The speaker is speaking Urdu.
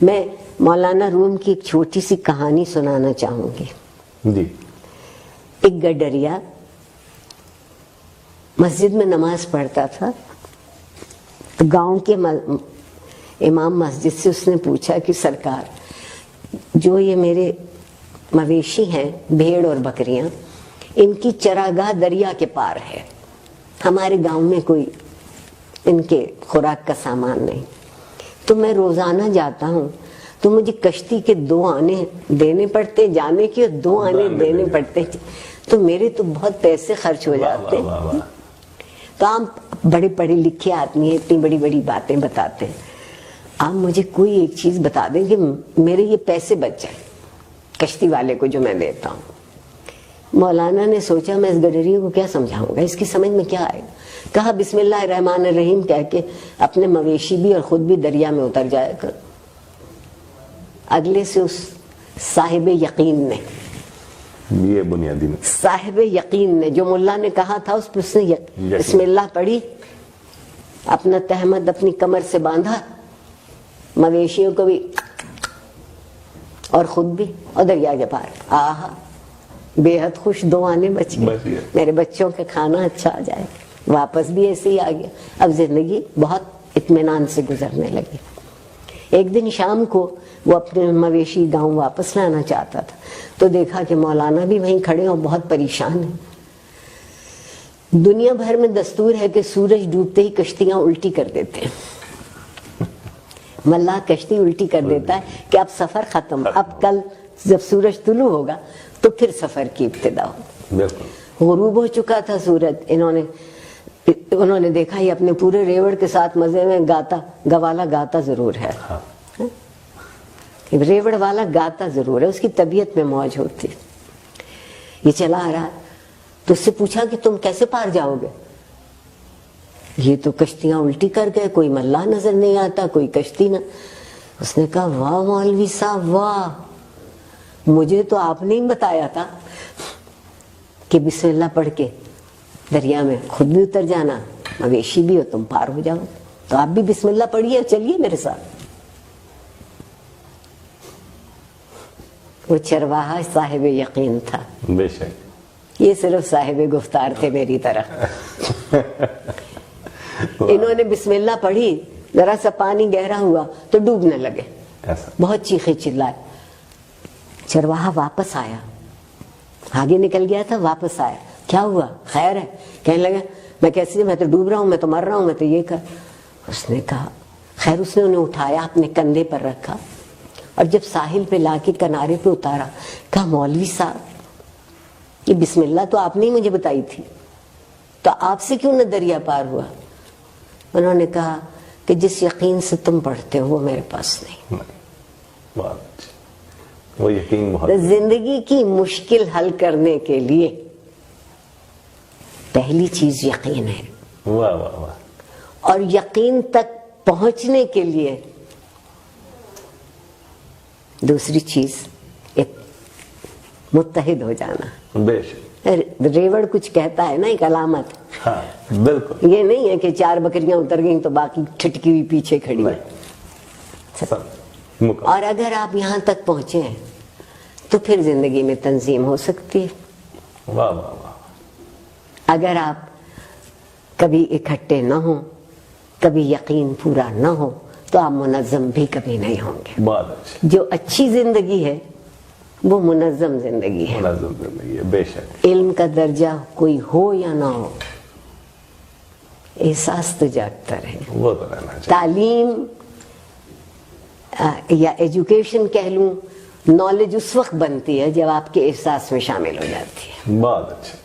میں مولانا روم کی ایک چھوٹی سی کہانی سنانا چاہوں گی. جی. ایک گڈریا مسجد میں نماز پڑھتا تھا تو گاؤں کے امام مسجد سے اس نے پوچھا کہ سرکار جو یہ میرے مویشی ہیں بھیڑ اور بکریاں ان کی چراگاہ دریا کے پار ہے, ہمارے گاؤں میں کوئی ان کے خوراک کا سامان نہیں, تو میں روزانہ جاتا ہوں تو مجھے کشتی کے 2 آنے دینے پڑتے جانے کے, 2 آنے دینے پڑتے, تو میرے تو بہت پیسے خرچ ہو جاتے. تو آپ بڑے پڑھے لکھے آدمی ہیں, اتنی بڑی بڑی باتیں بتاتے ہیں, آپ مجھے کوئی ایک چیز بتا دیں کہ میرے یہ پیسے بچ جائیں کشتی والے کو جو میں دیتا ہوں. مولانا نے سوچا میں اس گڈریے کو کیا سمجھاؤں گا, اس کی سمجھ میں کیا آئے گا. کہا بسم اللہ الرحمن الرحیم کہہ کے اپنے مویشی بھی اور خود بھی دریا میں اتر جایا کر. اگلے سے اس صاحب یقین نے, یہ بنیادی صاحب یقین نے جو ملا نے کہا تھا اس پر اس نے بسم اللہ پڑھی, اپنا تہمد اپنی کمر سے باندھا, مویشیوں کو بھی اور خود بھی, اور دریا کے پار. آہا بے حد خوش 2 آنے بچ گئے, میرے بچوں کا کھانا اچھا آ جائے. واپس بھی ایسے ہی آ گیا. اب زندگی بہت اطمینان سے گزرنے لگی. ایک دن شام کو وہ اپنے مویشی گاؤں واپس لانا چاہتا تھا تو دیکھا کہ مولانا بھی وہیں کھڑے اور بہت پریشان ہیں. دنیا بھر میں دستور ہے کہ سورج ڈوبتے ہی کشتیاں الٹی کر دیتے ہیں. ملا کشتی الٹی کر دیتا ہے کہ اب سفر ختم, اب کل جب سورج طلوع ہوگا تو پھر سفر کی ابتدا ہوگی. غروب ہو چکا تھا سورج. انہوں نے دیکھا یہ اپنے پورے ریوڑ کے ساتھ مزے میں گاتا, گوالا گاتا ضرور ہے, ریوڑ والا گاتا ضرور ہے, اس کی طبیعت میں موج ہوتی. یہ چلا آ رہا تو اس سے پوچھا کہ تم کیسے پار جاؤ گے. یہ تو کشتیاں الٹی کر گئے, کوئی ملا نظر نہیں آتا, کوئی کشتی نہ. اس نے کہا واہ مولوی صاحب واہ, مجھے تو آپ نے ہی بتایا تھا کہ بسم اللہ پڑھ کے دریا میں خود بھی اتر جانا, مویشی بھی ہو تم پار ہو جاؤ. تو آپ بھی بسم اللہ پڑھیے, چلیے میرے ساتھ. وہ چرواہا صاحب یقین تھا. بے شک یہ صرف صاحب گفتار تھے میری طرح. انہوں نے بسم اللہ پڑھی, ذرا سا پانی گہرا ہوا تو ڈوبنے لگے, بہت چیخے چلائے. چرواہا واپس آیا, آگے نکل گیا تھا, واپس آیا, کیا ہوا خیر ہے. کہنے لگا میں کیسے, میں تو ڈوب رہا ہوں, میں تو مر رہا ہوں, میں تو یہ کر. اس نے کہا خیر. اس نے انہیں اٹھایا, اپنے کندھے پر رکھا, اور جب ساحل پہ لا کے کنارے پہ اتارا, کہا مولوی صاحب یہ بسم اللہ تو آپ نے ہی مجھے بتائی تھی, تو آپ سے کیوں نہ دریا پار ہوا. انہوں نے کہا کہ جس یقین سے تم پڑھتے ہو وہ میرے پاس نہیں. وہ یقین بہت. زندگی کی مشکل حل کرنے کے لیے پہلی چیز یقین ہے. واہ واہ واہ. اور یقین تک پہنچنے کے لیے دوسری چیز ایک متحد ہو جانا. بے شک. ریوڑ کچھ کہتا ہے نا, ایک علامت. ہاں بالکل. یہ نہیں ہے کہ 4 بکریاں اتر گئیں تو باقی ٹھٹکی ہوئی پیچھے کھڑی ہے. اور اگر آپ یہاں تک پہنچے ہیں تو پھر زندگی میں تنظیم ہو سکتی ہے. واہ واہ واہ. اگر آپ کبھی اکٹھے نہ ہوں, کبھی یقین پورا نہ ہو, تو آپ منظم بھی کبھی نہیں ہوں گے. بہت اچھا. جو اچھی زندگی ہے وہ منظم زندگی ہے. منظم زندگی ہے. بے شک. علم کا درجہ کوئی ہو یا نہ ہو, احساس تو جاگتا رہے. وہ تو رہنا چاہیے. تعلیم یا ایجوکیشن کہہ لوں, نالج اس وقت بنتی ہے جب آپ کے احساس میں شامل ہو جاتی ہے. بہت اچھا.